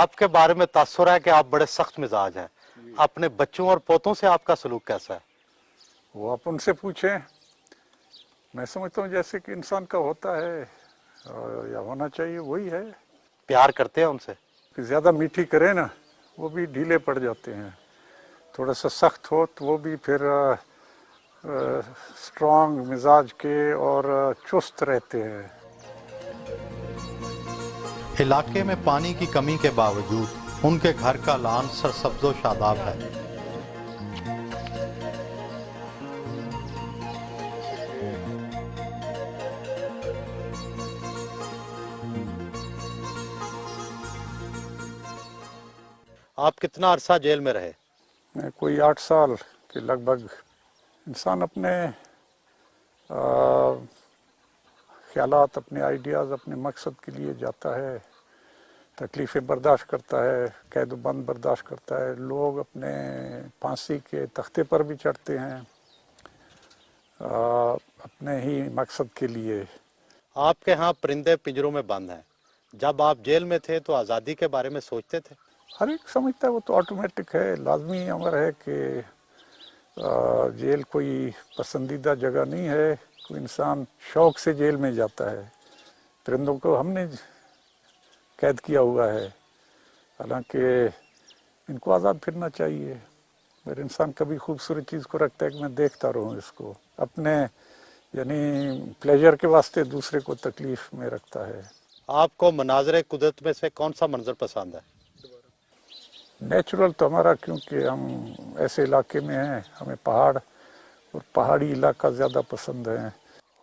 آپ کے بارے میں تاثر ہے کہ آپ بڑے سخت مزاج ہیں. اپنے بچوں اور پوتوں سے آپ کا سلوک کیسا ہے؟ وہ آپ ان سے پوچھیں. میں سمجھتا ہوں جیسے کہ انسان کا ہوتا ہے یا ہونا چاہیے وہی ہے. پیار کرتے ہیں ان سے؟ کہ زیادہ میٹھی کرے نا وہ بھی ڈھیلے پڑ جاتے ہیں. تھوڑا سا سخت ہو تو وہ بھی پھر اسٹرانگ مزاج کے اور چست رہتے ہیں. علاقے میں پانی کی کمی کے باوجود ان کے گھر کا لان سرسبز و شاداب ہے. آپ کتنا عرصہ جیل میں رہے؟ میں کوئی 8 سال کے لگ بھگ. انسان اپنے خیالات، اپنے آئیڈیاز، اپنے مقصد کے لیے جاتا ہے. تکلیفیں برداشت کرتا ہے، قید و بند برداشت کرتا ہے. لوگ اپنے پھانسی کے تختے پر بھی چڑھتے ہیں اپنے ہی مقصد کے لیے. آپ کے ہاں پرندے پنجروں میں بند ہیں. جب آپ جیل میں تھے تو آزادی کے بارے میں سوچتے تھے؟ ہر ایک سمجھتا ہے وہ تو آٹومیٹک ہے، لازمی امر ہے کہ جیل کوئی پسندیدہ جگہ نہیں ہے. کوئی انسان شوق سے جیل میں جاتا ہے. پرندوں کو ہم نے قید کیا ہوا ہے، حالانکہ ان کو آزاد پھرنا چاہیے. اگر انسان کبھی خوبصورت چیز کو رکھتا ہے کہ میں دیکھتا رہوں اس کو، اپنے یعنی پلیجر کے واسطے دوسرے کو تکلیف میں رکھتا ہے. آپ کو مناظر قدرت میں سے کون سا منظر پسند ہے؟ نیچرل تو ہمارا، کیونکہ ہم ایسے علاقے میں ہیں، ہمیں پہاڑ اور پہاڑی علاقہ زیادہ پسند ہے.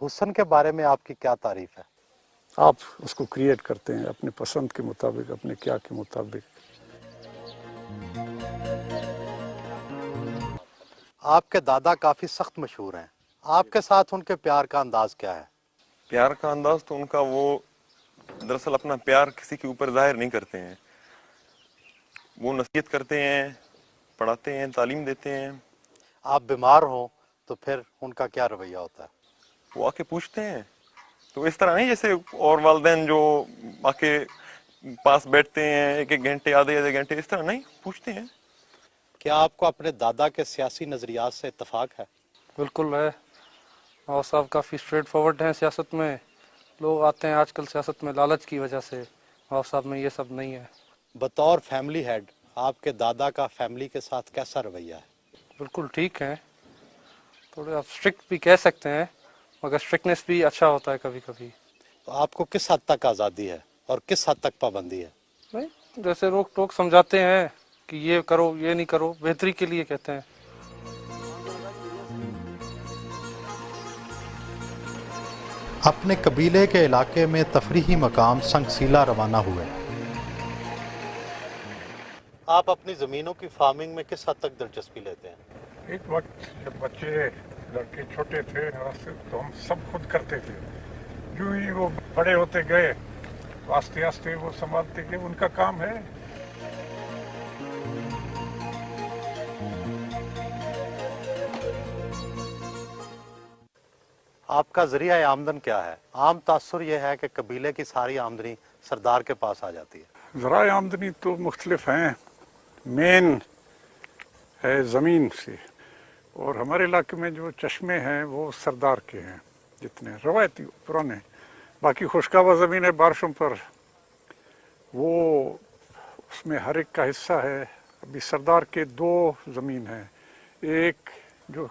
حسن کے بارے میں آپ کی کیا تعریف ہے؟ آپ اس کو کریٹ کرتے ہیں اپنے پسند کے مطابق، اپنے کیا کے مطابق. آپ کے دادا کافی سخت مشہور ہیں. آپ کے ساتھ ان کے پیار کا انداز کیا ہے؟ پیار کا انداز تو ان کا، وہ دراصل اپنا پیار کسی کے اوپر ظاہر نہیں کرتے ہیں. وہ نصیحت کرتے ہیں، پڑھاتے ہیں، تعلیم دیتے ہیں. آپ بیمار ہوں تو پھر ان کا کیا رویہ ہوتا ہے؟ وہ آ کے پوچھتے ہیں. تو اس طرح نہیں جیسے اور والدین جو آ کے پاس بیٹھتے ہیں 1-1 گھنٹے، آدھے گھنٹے، اس طرح نہیں، پوچھتے ہیں. کیا آپ کو اپنے دادا کے سیاسی نظریات سے اتفاق ہے؟ بالکل ہے. نواز صاحب کافی اسٹریٹ فارورڈ ہیں سیاست میں. لوگ آتے ہیں آج کل سیاست میں لالچ کی وجہ سے. نواز صاحب میں یہ سب نہیں ہے. بطور فیملی ہیڈ آپ کے دادا کا فیملی کے ساتھ کیسا رویہ ہے؟ بالکل ٹھیک ہے. تھوڑے آپ اسٹرکٹ بھی کہہ سکتے ہیں، مگر اسٹرکٹنیس بھی اچھا ہوتا ہے کبھی کبھی. تو آپ کو کس حد تک آزادی ہے اور کس حد تک پابندی ہے؟ نہیں، جیسے روک ٹوک سمجھاتے ہیں کہ یہ کرو، یہ نہیں کرو، بہتری کے لیے کہتے ہیں. اپنے قبیلے کے علاقے میں تفریحی مقام سنگسیلا روانہ ہوئے. آپ اپنی زمینوں کی فارمنگ میں کس حد تک دلچسپی لیتے ہیں؟ ایک وقت جب بچے لڑکے چھوٹے تھے تو ہم سب خود کرتے تھے. جو ہی وہ بڑے ہوتے گئے آہستہ آہستہ وہ سنبھالتے گئے. ان کا کام ہے. آپ کا ذریعہ آمدن کیا ہے؟ عام تاثر یہ ہے کہ قبیلے کی ساری آمدنی سردار کے پاس آ جاتی ہے. ذرائع آمدنی تو مختلف ہیں. مین ہے زمین سے، اور ہمارے علاقے میں جو چشمے ہیں وہ سردار کے ہیں جتنے روایتی پرانے. باقی خشکابہ زمین ہے بارشوں پر، وہ اس میں ہر ایک کا حصہ ہے. ابھی سردار کے 2 زمین ہیں. ایک جو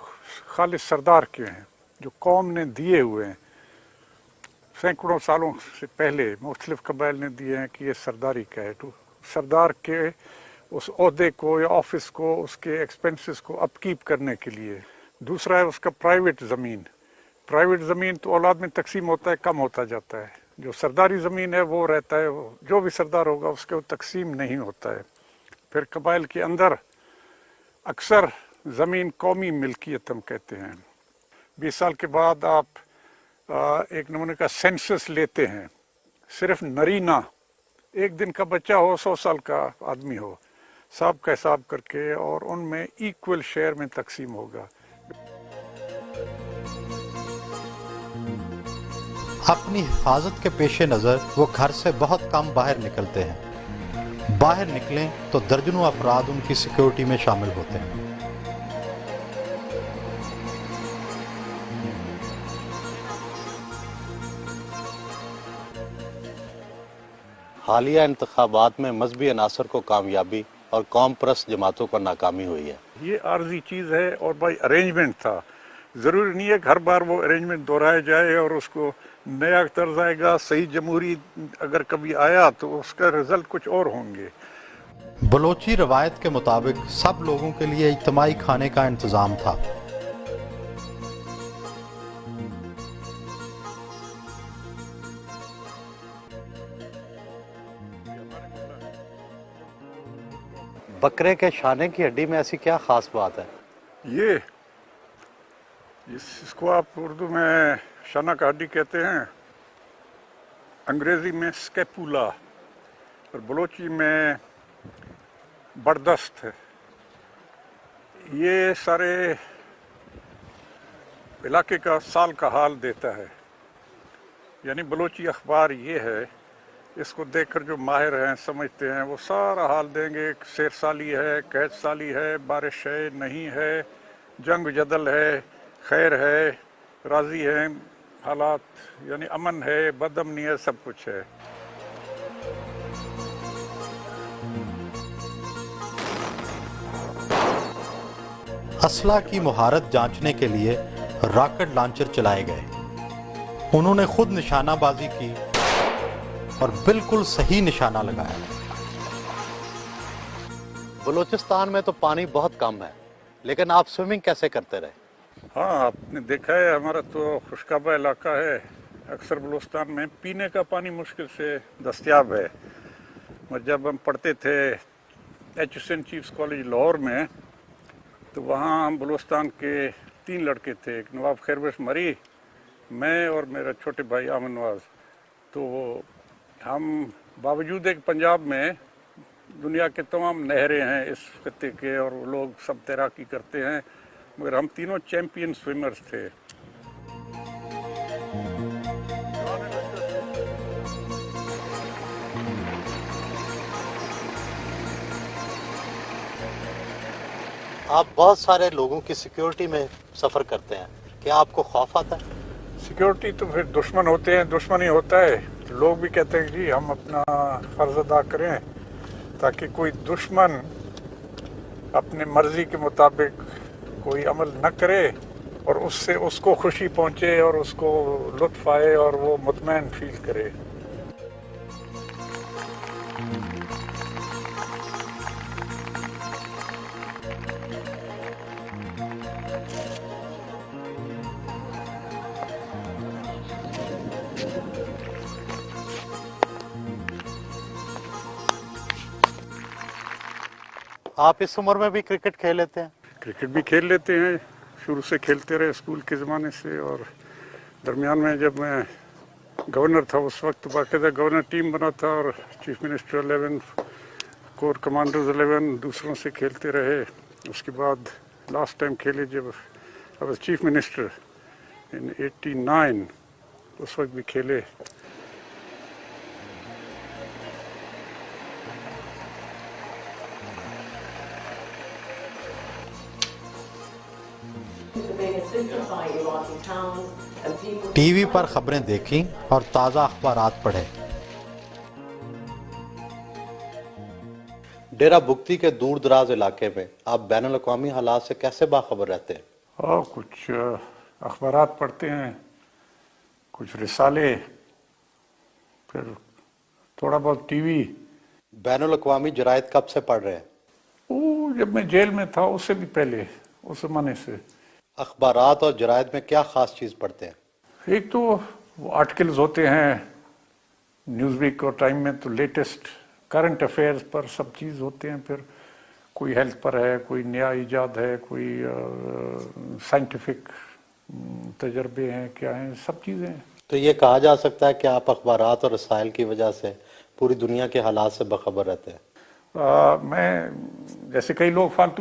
خالص سردار کے ہیں، جو قوم نے دیے ہوئے ہیں، سینکڑوں سالوں سے پہلے مختلف قبائل نے دیے ہیں کہ یہ سرداری کا ہے. تو سردار کے اس عہدے کو یا آفس کو، اس کے ایکسپنسز کو اپ کیپ کرنے کے لیے. دوسرا ہے اس کا پرائیویٹ زمین. پرائیویٹ زمین تو اولاد میں تقسیم ہوتا ہے، کم ہوتا جاتا ہے. جو سرداری زمین ہے وہ رہتا ہے، جو بھی سردار ہوگا اس کے وہ تقسیم نہیں ہوتا ہے. پھر قبائل کے اندر اکثر زمین قومی ملکیت ہم کہتے ہیں. 20 سال کے بعد آپ ایک نمونے کا سینسس لیتے ہیں. صرف نرینہ، 1 دن کا بچہ ہو، 100 سال کا آدمی ہو، سب کا حساب کر کے اور ان میں ایکول شیئر میں تقسیم ہوگا. اپنی حفاظت کے پیش نظر وہ گھر سے بہت کم باہر نکلتے ہیں. باہر نکلیں تو درجنوں افراد ان کی سیکیورٹی میں شامل ہوتے ہیں۔ حالیہ انتخابات میں مذہبی عناصر کو کامیابی اور قوم پرست جماعتوں کو ناکامی ہوئی ہے۔ یہ عارضی چیز ہے اور بھائی ارینجمنٹ تھا، ضروری نہیں ہے کہ ہر بار وہ ارینجمنٹ دہرایا جائے اور اس کو نیا طرز آئے گا۔ صحیح جمہوری اگر کبھی آیا تو اس کا رزلٹ کچھ اور ہوں گے۔ بلوچی روایت کے مطابق سب لوگوں کے لیے اجتماعی کھانے کا انتظام تھا۔ بکرے کے شانے کی ہڈی میں ایسی کیا خاص بات ہے؟ یہ اس کو آپ اردو میں شانہ کا ہڈی کہتے ہیں، انگریزی میں اسکیپولا اور بلوچی میں بردست ہے۔ یہ سارے علاقے کا سال کا حال دیتا ہے، یعنی بلوچی اخبار یہ ہے، اس کو دیکھ کر جو ماہر ہیں سمجھتے ہیں وہ سارا حال دیں گے۔ سیر سالی ہے، قحط سالی ہے، بارش ہے نہیں ہے، جنگ جدل ہے، خیر ہے، راضی ہیں، حالات یعنی امن ہے، بد امنی ہے، سب کچھ ہے۔ اسلحہ کی مہارت جانچنے کے لیے راکٹ لانچر چلائے گئے۔ انہوں نے خود نشانہ بازی کی اور بالکل صحیح نشانہ لگایا۔ بلوچستان میں تو پانی بہت کم ہے، لیکن آپ سوئمنگ کیسے کرتے رہے؟ ہاں، آپ نے دیکھا ہے ہمارا تو خشکابہ علاقہ ہے، اکثر بلوچستان میں پینے کا پانی مشکل سے دستیاب ہے۔ اور جب ہم پڑھتے تھے ایچ حسین چیفز کالج لاہور میں تو وہاں ہم بلوچستان کے 3 لڑکے تھے، ایک نواب خیربخش مری، میں اور میرا چھوٹے بھائی آمن نواز۔ تو ہم باوجود ایک پنجاب میں دنیا کے تمام نہریں ہیں اس خطے کے اور وہ لوگ سب تیراکی کرتے ہیں، مگر ہم تینوں چیمپئن سوئمرز تھے۔ آپ بہت سارے لوگوں کی سیکیورٹی میں سفر کرتے ہیں، کیا آپ کو خوف آتا ہے؟ سیکیورٹی تو پھر دشمن ہوتے ہیں، دشمن ہی ہوتا ہے۔ لوگ بھی کہتے ہیں جی ہم اپنا فرض ادا کریں تاکہ کوئی دشمن اپنے مرضی کے مطابق کوئی عمل نہ کرے اور اس سے اس کو خوشی پہنچے اور اس کو لطف آئے اور وہ مطمئن فیل کرے۔ آپ اس عمر میں بھی کرکٹ کھیل لیتے ہیں؟ کرکٹ بھی کھیل لیتے ہیں، شروع سے کھیلتے رہے اسکول کے زمانے سے، اور درمیان میں جب میں گورنر تھا اس وقت باقاعدہ گورنر ٹیم بنا تھا اور چیف منسٹر 11 کور کمانڈرز 11 دوسروں سے کھیلتے رہے۔ اس کے بعد لاسٹ ٹائم کھیلے جب I was chief minister in 89، اس وقت بھی کھیلے۔ ٹی وی پر خبریں دیکھیں اور تازہ اخبارات پڑھیں۔ ڈیرہ بگٹی کے دور دراز علاقے میں آپ بین الاقوامی حالات سے کیسے باخبر رہتے ہیں؟ اور کچھ اخبارات پڑھتے ہیں، کچھ رسالے، پھر تھوڑا بہت ٹی وی۔ بین الاقوامی جرائد کب سے پڑھ رہے ہیں؟ وہ جب میں جیل میں تھا اس سے بھی پہلے، اس زمانے سے۔ اخبارات اور جرائد میں کیا خاص چیز پڑھتے ہیں؟ ایک تو وہ آرٹیکلز ہوتے ہیں نیوز ویک اور ٹائم میں، تو لیٹسٹ کرنٹ افیئرز پر سب چیز ہوتے ہیں، پھر کوئی ہیلتھ پر ہے، کوئی نیا ایجاد ہے، کوئی سائنٹیفک تجربے ہیں، کیا ہیں، سب چیزیں ہیں۔ تو یہ کہا جا سکتا ہے کہ آپ اخبارات اور رسائل کی وجہ سے پوری دنیا کے حالات سے باخبر رہتے ہیں؟ میں جیسے کئی لوگ فالتو